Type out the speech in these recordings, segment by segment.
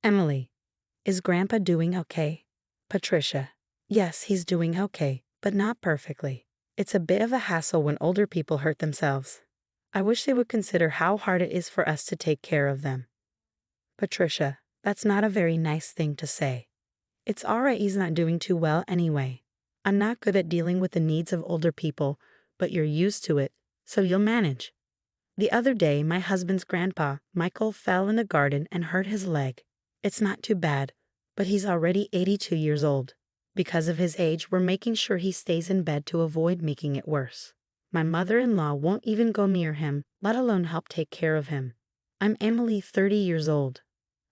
Emily, is Grandpa doing okay? Patricia, yes, he's doing okay, but not perfectly. It's a bit of a hassle when older people hurt themselves. I wish they would consider how hard it is for us to take care of them. Patricia, that's not a very nice thing to say. It's alright he's not doing too well anyway. I'm not good at dealing with the needs of older people, but you're used to it, so you'll manage. The other day, my husband's grandpa, Michael, fell in the garden and hurt his leg. It's not too bad, but he's already 82 years old. Because of his age, we're making sure he stays in bed to avoid making it worse. My mother-in-law won't even go near him, let alone help take care of him. I'm Emily, 30 years old.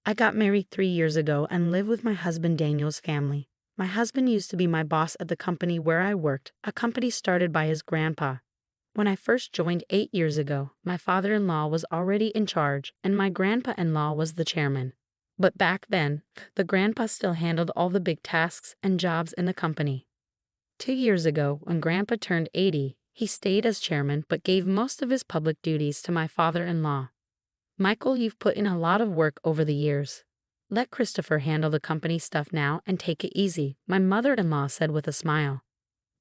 I got married 3 years ago and live with my husband Daniel's family. My husband used to be my boss at the company where I worked, a company started by his grandpa. When I first joined 8 years ago, my father-in-law was already in charge and my grandpa-in-law was the chairman. But back then, the grandpa still handled all the big tasks and jobs in the company. 2 years ago, when Grandpa turned 80, he stayed as chairman but gave most of his public duties to my father-in-law. Michael, you've put in a lot of work over the years. Let Christopher handle the company stuff now and take it easy, my mother-in-law said with a smile.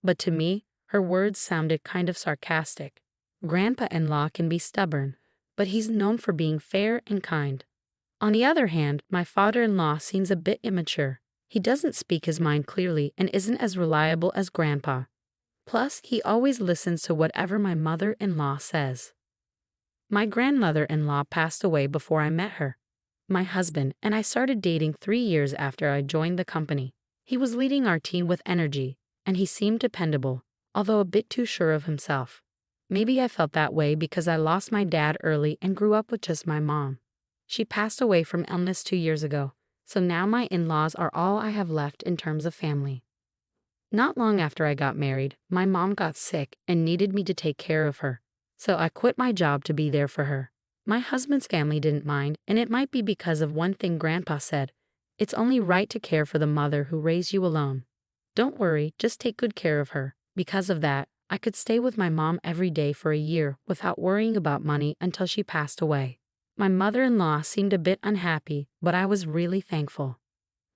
But to me, her words sounded kind of sarcastic. Grandpa-in-law can be stubborn, but he's known for being fair and kind. On the other hand, my father-in-law seems a bit immature. He doesn't speak his mind clearly and isn't as reliable as Grandpa. Plus, he always listens to whatever my mother-in-law says. My grandmother-in-law passed away before I met her. My husband and I started dating 3 years after I joined the company. He was leading our team with energy, and he seemed dependable, although a bit too sure of himself. Maybe I felt that way because I lost my dad early and grew up with just my mom. She passed away from illness 2 years ago, so now my in-laws are all I have left in terms of family. Not long after I got married, my mom got sick and needed me to take care of her, so I quit my job to be there for her. My husband's family didn't mind, and it might be because of one thing Grandpa said. It's only right to care for the mother who raised you alone. Don't worry, just take good care of her. Because of that, I could stay with my mom every day for a year without worrying about money until she passed away. My mother-in-law seemed a bit unhappy, but I was really thankful.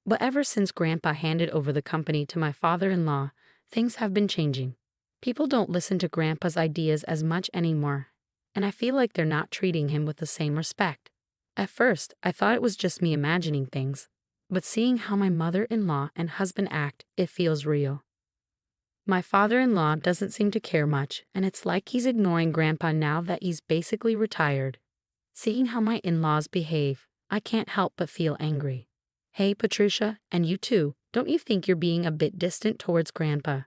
But ever since Grandpa handed over the company to my father-in-law, things have been changing. People don't listen to Grandpa's ideas as much anymore, and I feel like they're not treating him with the same respect. At first, I thought it was just me imagining things, but seeing how my mother-in-law and husband act, it feels real. My father-in-law doesn't seem to care much, and it's like he's ignoring Grandpa now that he's basically retired. Seeing how my in-laws behave, I can't help but feel angry. Hey, Patricia, and you too, don't you think you're being a bit distant towards Grandpa?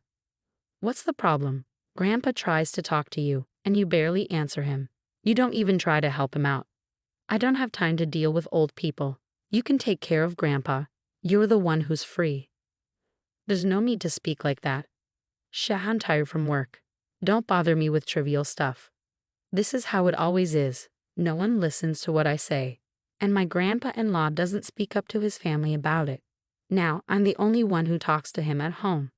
What's the problem? Grandpa tries to talk to you, and you barely answer him. You don't even try to help him out. I don't have time to deal with old people. You can take care of Grandpa. You're the one who's free. There's no need to speak like that. I'm tired from work. Don't bother me with trivial stuff. This is how it always is. No one listens to what I say, and my grandpa-in-law doesn't speak up to his family about it. Now I'm the only one who talks to him at home.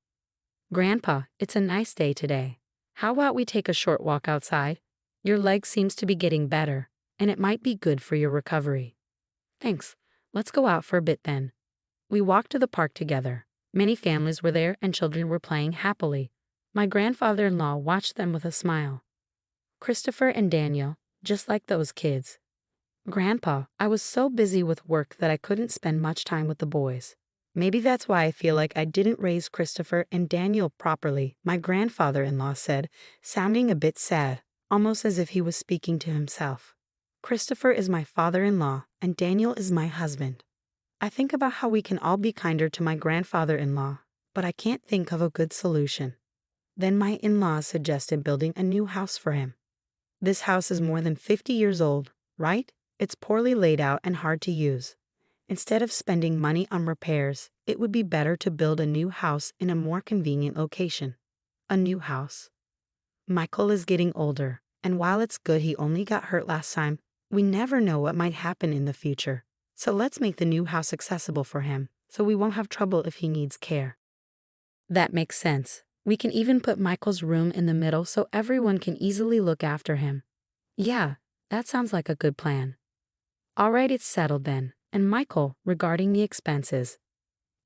Grandpa, it's a nice day today. How about we take a short walk outside? Your leg seems to be getting better, and it might be good for your recovery. Thanks. Let's go out for a bit then. We walked to the park together. Many families were there and children were playing happily. My grandfather-in-law watched them with a smile. Christopher and Daniel, just like those kids. Grandpa, I was so busy with work that I couldn't spend much time with the boys. Maybe that's why I feel like I didn't raise Christopher and Daniel properly, my grandfather-in-law said, sounding a bit sad, almost as if he was speaking to himself. Christopher is my father-in-law, and Daniel is my husband. I think about how we can all be kinder to my grandfather-in-law, but I can't think of a good solution. Then my in-laws suggested building a new house for him. This house is more than 50 years old, right? It's poorly laid out and hard to use. Instead of spending money on repairs, it would be better to build a new house in a more convenient location. A new house. Michael is getting older, and while it's good he only got hurt last time, we never know what might happen in the future. So let's make the new house accessible for him, so we won't have trouble if he needs care. That makes sense. We can even put Michael's room in the middle so everyone can easily look after him. Yeah, that sounds like a good plan. All right, it's settled then. And Michael, regarding the expenses.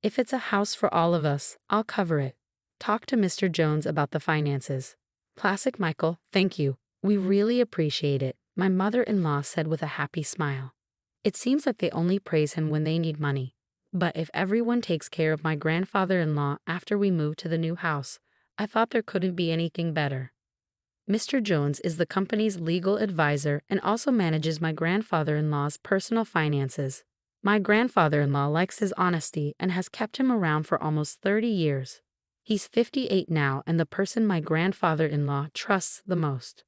If it's a house for all of us, I'll cover it. Talk to Mr. Jones about the finances. Classic Michael, thank you. We really appreciate it, my mother-in-law said with a happy smile. It seems like they only praise him when they need money. But if everyone takes care of my grandfather-in-law after we move to the new house, I thought there couldn't be anything better. Mr. Jones is the company's legal advisor and also manages my grandfather-in-law's personal finances. My grandfather-in-law likes his honesty and has kept him around for almost 30 years. He's 58 now and the person my grandfather-in-law trusts the most.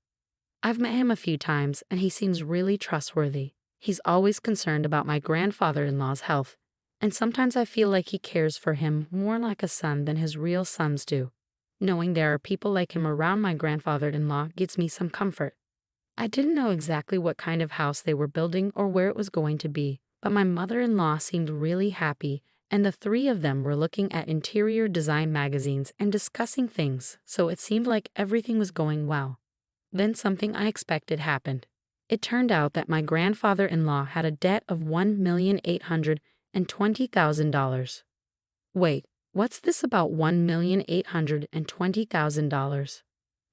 I've met him a few times and he seems really trustworthy. He's always concerned about my grandfather-in-law's health, and sometimes I feel like he cares for him more like a son than his real sons do. Knowing there are people like him around my grandfather-in-law gives me some comfort. I didn't know exactly what kind of house they were building or where it was going to be, but my mother-in-law seemed really happy, and the three of them were looking at interior design magazines and discussing things, so it seemed like everything was going well. Then something unexpected happened. It turned out that my grandfather-in-law had a debt of $1,820,000. Wait, what's this about $1,820,000?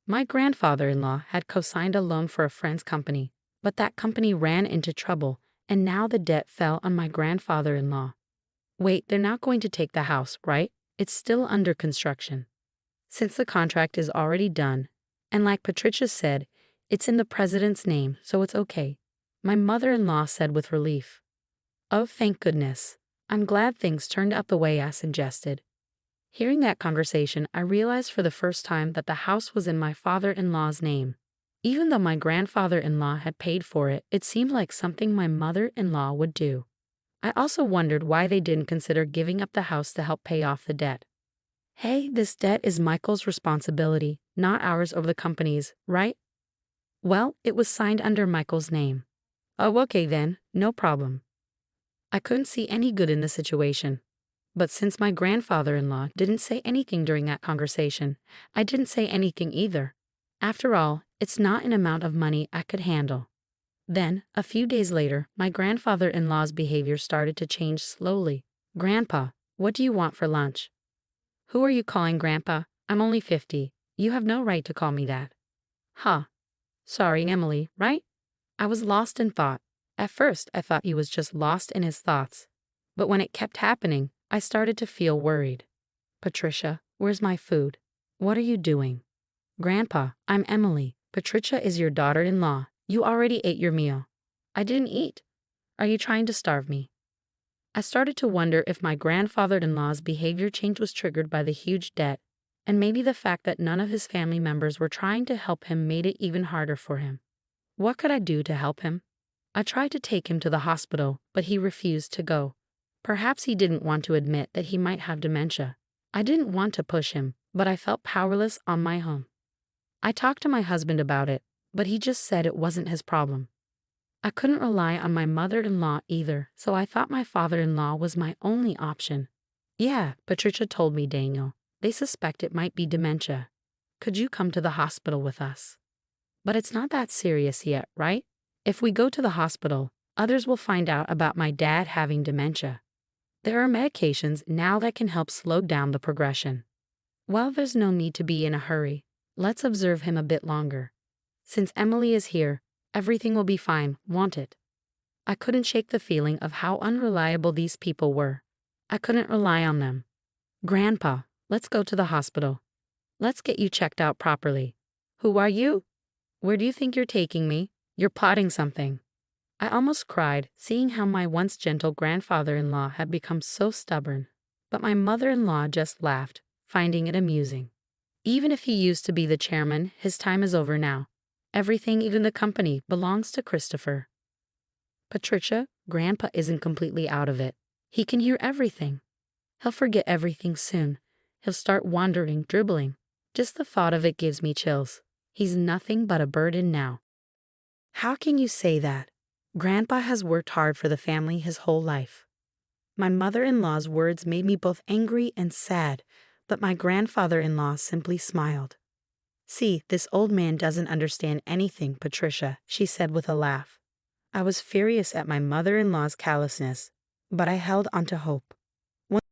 My grandfather-in-law had co-signed a loan for a friend's company, but that company ran into trouble, and now the debt fell on my grandfather-in-law. Wait, they're not going to take the house, right? It's still under construction. Since the contract is already done, and like Patricia said, it's in the president's name, so it's okay, my mother-in-law said with relief. Oh, thank goodness. I'm glad things turned out the way I suggested. Hearing that conversation, I realized for the first time that the house was in my father-in-law's name. Even though my grandfather-in-law had paid for it, it seemed like something my mother-in-law would do. I also wondered why they didn't consider giving up the house to help pay off the debt. Hey, this debt is Michael's responsibility, not ours or the company's, right? Well, it was signed under Michael's name. Oh, okay then, no problem. I couldn't see any good in the situation. But since my grandfather-in-law didn't say anything during that conversation, I didn't say anything either. After all, it's not an amount of money I could handle. Then, a few days later, my grandfather-in-law's behavior started to change slowly. Grandpa, what do you want for lunch? Who are you calling Grandpa? I'm only 50. You have no right to call me that. Huh. Sorry, Emily, right? I was lost in thought. At first, I thought he was just lost in his thoughts. But when it kept happening, I started to feel worried. Patricia, where's my food? What are you doing? Grandpa, I'm Emily. Patricia is your daughter-in-law. You already ate your meal. I didn't eat. Are you trying to starve me? I started to wonder if my grandfather-in-law's behavior change was triggered by the huge debt, and maybe the fact that none of his family members were trying to help him made it even harder for him. What could I do to help him? I tried to take him to the hospital, but he refused to go. Perhaps he didn't want to admit that he might have dementia. I didn't want to push him, but I felt powerless on my own. I talked to my husband about it, but he just said it wasn't his problem. I couldn't rely on my mother-in-law either, so I thought my father-in-law was my only option. Yeah, Patricia told me, Daniel. They suspect it might be dementia. Could you come to the hospital with us? But it's not that serious yet, right? If we go to the hospital, others will find out about my dad having dementia. There are medications now that can help slow down the progression. While there's no need to be in a hurry, let's observe him a bit longer. Since Emily is here, everything will be fine, won't it? I couldn't shake the feeling of how unreliable these people were. I couldn't rely on them. Grandpa, let's go to the hospital. Let's get you checked out properly. Who are you? Where do you think you're taking me? You're plotting something. I almost cried, seeing how my once gentle grandfather-in-law had become so stubborn. But my mother-in-law just laughed, finding it amusing. Even if he used to be the chairman, his time is over now. Everything, even the company, belongs to Christopher. Patricia, Grandpa isn't completely out of it. He can hear everything. He'll forget everything soon. He'll start wandering, dribbling. Just the thought of it gives me chills. He's nothing but a burden now. How can you say that? Grandpa has worked hard for the family his whole life. My mother-in-law's words made me both angry and sad, but my grandfather-in-law simply smiled. See, this old man doesn't understand anything, Patricia, she said with a laugh. I was furious at my mother-in-law's callousness, But I held on to hope.